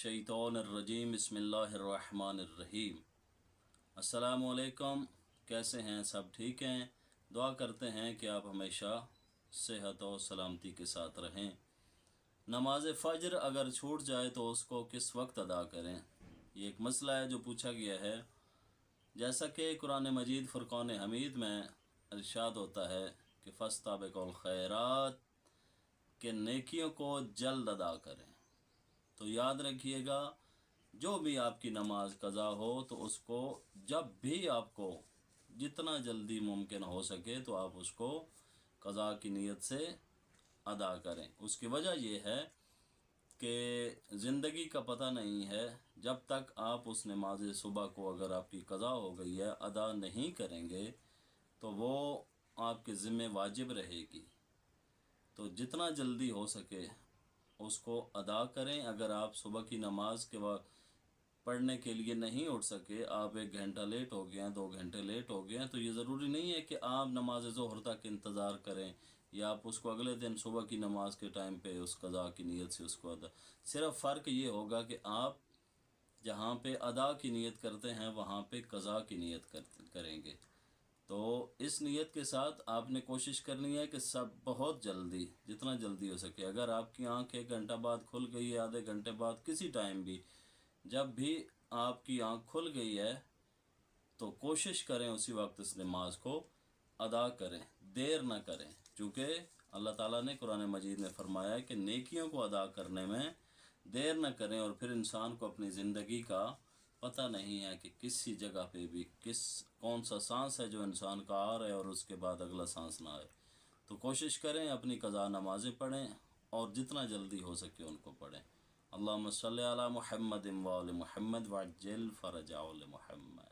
शैतानिर्रजीम बिस्मिल्लाहिर्रहमानिर्रहीम। अस्सलामु अलैकुम। कैसे हैं? सब ठीक हैं? दुआ करते हैं कि आप हमेशा सेहत और सलामती के साथ रहें। नमाज फ़ज्र अगर छूट जाए तो उसको किस वक्त अदा करें, ये एक मसला है जो पूछा गया है। जैसा कि कुरान मजीद फ़ुरक़ान हमीद में इरशाद होता है कि फ़स्ताबिक़ुल खैरात, के नेकियों को जल्द अदा करें। तो याद रखिएगा, जो भी आपकी नमाज कज़ा हो तो उसको जब भी आपको जितना जल्दी मुमकिन हो सके तो आप उसको कज़ा की नीयत से अदा करें। उसकी वजह यह है कि ज़िंदगी का पता नहीं है, जब तक आप उस नमाज सुबह को अगर आपकी कज़ा हो गई है अदा नहीं करेंगे तो वो आपके ज़िम्मे वाजिब रहेगी। तो जितना जल्दी हो सके उसको अदा करें। अगर आप सुबह की नमाज के बाद पढ़ने के लिए नहीं उठ सके, आप 1 घंटा लेट हो गए हैं, 2 घंटे लेट हो गए हैं, तो ये ज़रूरी नहीं है कि आप नमाज ज़ोहर तक इंतज़ार करें या आप उसको अगले दिन सुबह की नमाज के टाइम पे उस कज़ा की नीयत से उसको अदा। सिर्फ फ़र्क ये होगा कि आप जहाँ पे अदा की नीयत करते हैं वहाँ पे कज़ा की नीयत करेंगे। तो इस नीयत के साथ आपने कोशिश करनी है कि सब बहुत जल्दी, जितना जल्दी हो सके। अगर आपकी आंख 1 घंटा बाद खुल गई है, आधे घंटे बाद, किसी टाइम भी, जब भी आपकी आंख खुल गई है तो कोशिश करें उसी वक्त इस नमाज को अदा करें, देर ना करें। चूँकि अल्लाह ताला ने कुरान मजीद में फरमाया है कि नेकियों को अदा करने में देर ना करें। और फिर इंसान को अपनी ज़िंदगी का पता नहीं है कि किसी जगह पे भी कौन सा सांस है जो इंसान का आ रहा है और उसके बाद अगला सांस ना आए। तो कोशिश करें अपनी कज़ा नमाज़ें पढ़ें और जितना जल्दी हो सके उनको पढ़ें। अल्लाहुम्मा सल्लि अला मुहम्मद व आलि मुहम्मद वअज्जिल फ़रजा मुहम्मद।